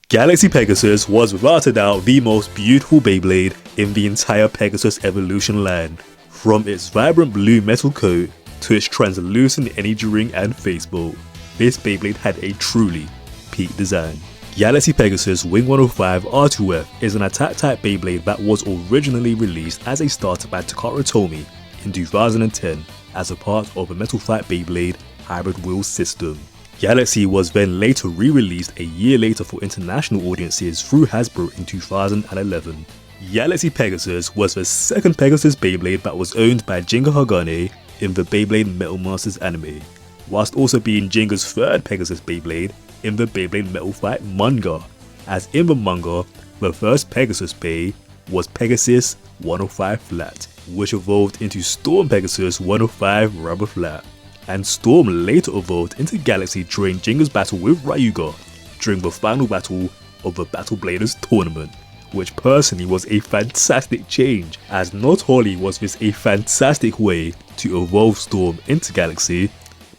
Galaxy Pegasus was without a doubt the most beautiful Beyblade in the entire Pegasus evolution line. From its vibrant blue metal coat to its translucent energy ring and face bolt, this Beyblade had a truly peak design. Galaxy Pegasus Wing 105 R2F is an attack type Beyblade that was originally released as a starter by Takara Tomy in 2010 as a part of a Metal Fight Beyblade hybrid wheel system. Galaxy was then later re-released a year later for international audiences through Hasbro in 2011. Galaxy Pegasus was the second Pegasus Beyblade that was owned by Jinga Hagane in the Beyblade Metal Masters anime, whilst also being Jinga's third Pegasus Beyblade in the Beyblade Metal Fight manga, as in the manga, the first Pegasus Bay was Pegasus 105 Flat, which evolved into Storm Pegasus 105 Rubber Flat, and Storm later evolved into Galaxy during Jinga's battle with Ryuga during the final battle of the Battle Bladers tournament, which personally was a fantastic change, as not only was this a fantastic way to evolve Storm into Galaxy,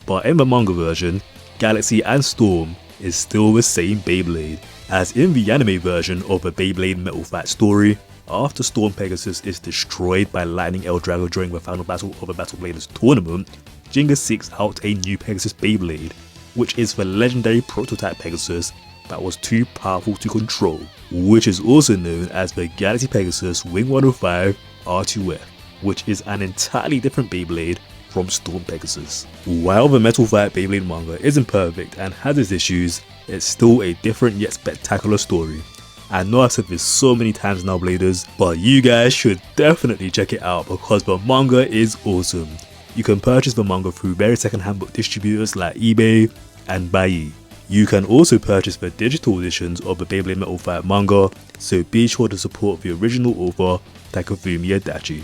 but in the manga version, Galaxy and Storm is still the same Beyblade, as in the anime version of the Beyblade Metal Fight story, after Storm Pegasus is destroyed by Lightning Eldrago during the final battle of the Battle Bladers tournament, Jinga seeks out a new Pegasus Beyblade, which is the legendary prototype Pegasus that was too powerful to control, which is also known as the Galaxy Pegasus Wing 105 R2F, which is an entirely different Beyblade from Storm Pegasus. While the Metal Fight Beyblade manga isn't perfect and has its issues, it's still a different yet spectacular story. I know I've said this so many times now, Bladers, but you guys should definitely check it out because the manga is awesome. You can purchase the manga through various second-hand book distributors like eBay and Buyee. You can also purchase the digital editions of the Beyblade Metal Fight manga, so be sure to support the original author Takafumi Adachi.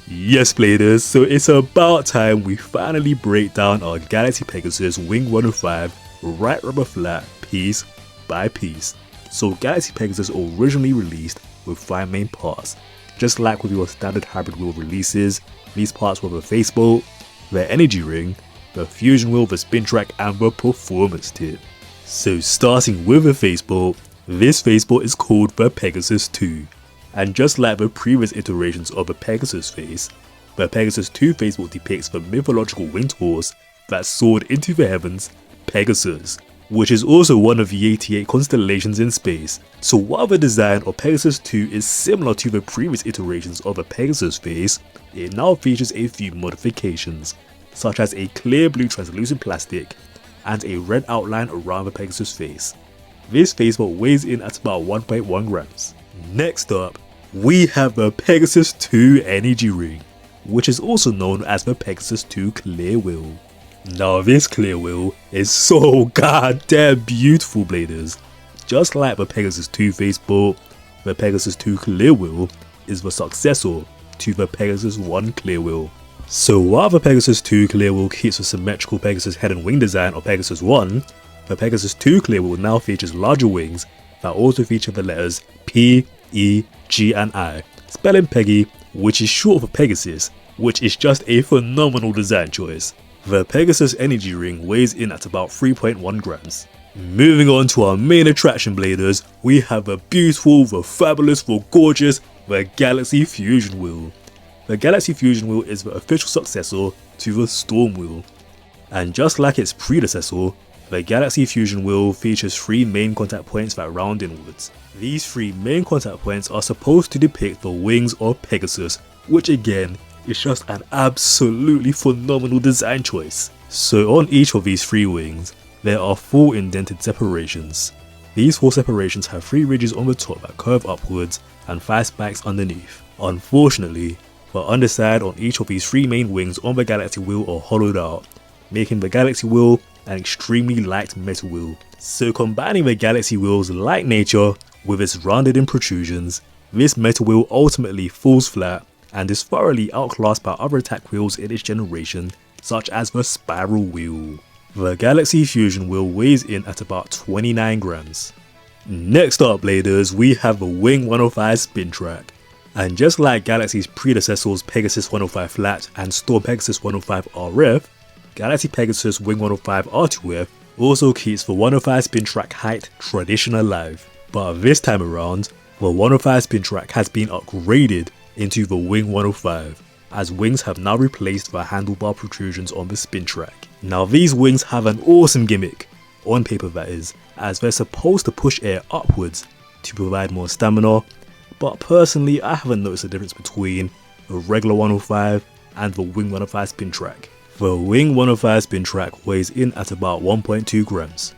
Yes, Bladers, so it's about time we finally break down our Galaxy Pegasus Wing 105 Right Rubber Flat piece by piece. So Galaxy Pegasus originally released with 5 main parts. Just like with your standard hybrid wheel releases, these parts were the face bolt, the energy ring, the fusion wheel, the spin track and the performance tip. So starting with the face bolt, this face bolt is called the Pegasus 2. And just like the previous iterations of the Pegasus face, the Pegasus 2 face bolt depicts the mythological winged horse that soared into the heavens, Pegasus, which is also one of the 88 constellations in space. So while the design of Pegasus 2 is similar to the previous iterations of the Pegasus face, it now features a few modifications, such as a clear blue translucent plastic and a red outline around the Pegasus face. This face bolt weighs in at about 1.1 grams. Next up, we have the Pegasus 2 Energy Ring, which is also known as the Pegasus 2 Clear Wheel. Now this clear wheel is so goddamn beautiful, Bladers. Just like the Pegasus 2 face bolt, the Pegasus 2 Clear Wheel is the successor to the Pegasus 1 Clear Wheel. So while the Pegasus 2 Clear Wheel keeps the symmetrical Pegasus head and wing design of Pegasus 1, the Pegasus 2 Clear Wheel now features larger wings that also feature the letters P, E, G and I, spelling Peggy, which is short for Pegasus, which is just a phenomenal design choice. The Pegasus Energy Ring weighs in at about 3.1 grams. Moving on to our main attraction, Bladers, we have the beautiful, the fabulous, the gorgeous, the Galaxy Fusion Wheel. The Galaxy Fusion Wheel is the official successor to the Storm Wheel. And just like its predecessor, the Galaxy Fusion Wheel features 3 main contact points that round inwards. These 3 main contact points are supposed to depict the wings of Pegasus, which again is just an absolutely phenomenal design choice. So on each of these 3 wings, there are 4 indented separations. These 4 separations have 3 ridges on the top that curve upwards and 5 spikes underneath. Unfortunately, the underside on each of these 3 main wings on the Galaxy Wheel are hollowed out, making the Galaxy Wheel an extremely light metal wheel. So combining the Galaxy Wheel's light nature with its rounded in protrusions, this metal wheel ultimately falls flat and is thoroughly outclassed by other attack wheels in its generation, such as the Spiral Wheel. The Galaxy Fusion Wheel weighs in at about 29 grams. Next up, Bladers, we have the Wing 105 Spin Track. And just like Galaxy's predecessors Pegasus 105 Flat and Storm Pegasus 105 RF, Galaxy Pegasus Wing 105 R2F also keeps the 105 spin track height tradition alive. but this time around, the 105 spin track has been upgraded into the Wing 105, as wings have now replaced the handlebar protrusions on the spin track. Now these wings have an awesome gimmick, on paper that is, as they're supposed to push air upwards to provide more stamina, but personally I haven't noticed a difference between the regular 105 and the Wing 105 spin track. The Wing 105 spin track weighs in at about 1.2 grams.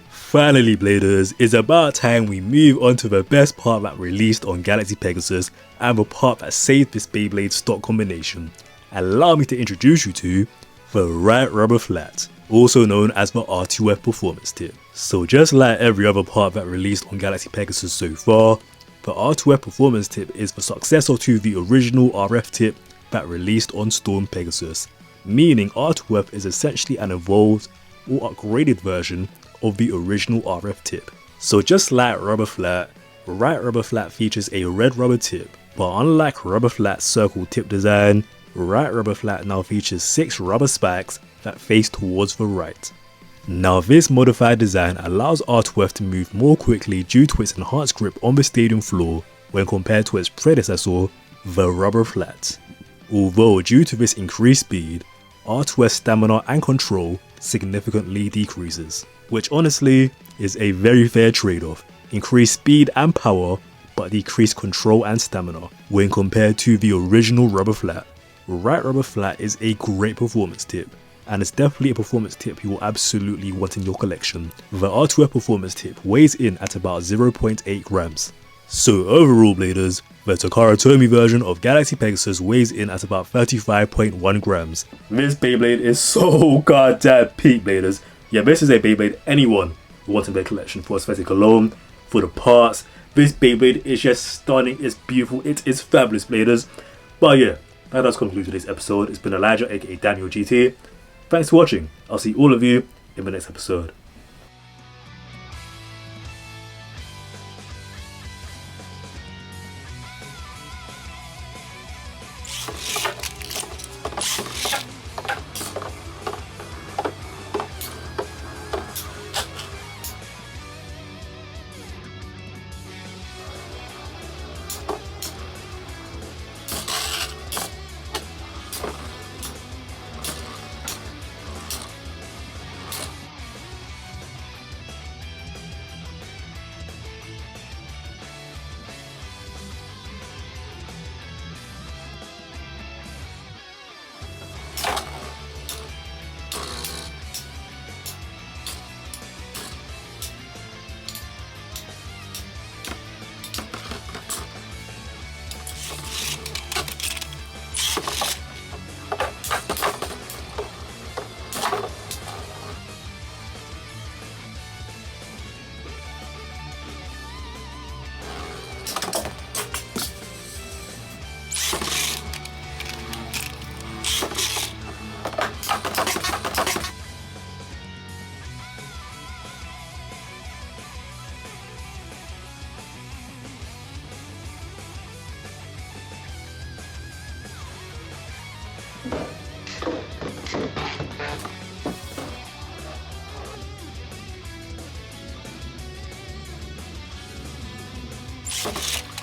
Finally Bladers, it's about time we move on to the best part that released on Galaxy Pegasus and the part that saved this Beyblade stock combination. Allow me to introduce you to the right rubber flat, also known as the R2F performance tip. So just like every other part that released on Galaxy Pegasus so far, the R2F performance tip is the successor to the original RF tip that released on Storm Pegasus, meaning R2F is essentially an evolved or upgraded version of the original RF tip. So just like rubber flat, right rubber flat features a red rubber tip, but unlike rubber flat's circle tip design, right rubber flat now features 6 rubber spikes that face towards the right. Now this modified design allows R2F to move more quickly due to its enhanced grip on the stadium floor when compared to its predecessor, the rubber flat. Although due to this increased speed, R2F's stamina and control significantly decreases, which honestly is a very fair trade-off. Increased speed and power, but decreased control and stamina when compared to the original rubber flat. Right rubber flat is a great performance tip, and it's definitely a performance tip you will absolutely want in your collection. The R2F performance tip weighs in at about 0.8 grams. So overall Bladers, the Takara Tomy version of Galaxy Pegasus weighs in at about 35.1 grams. This Beyblade is so goddamn peak Bladers. Yeah, this is a Beyblade anyone who wants in their collection for aesthetic alone, for the parts. This Beyblade is just stunning, it's beautiful, it is fabulous Bladers. But yeah, that does conclude today's episode. It's been Elijah aka DaimyoGT. Thanks for watching. I'll see all of you in the next episode. You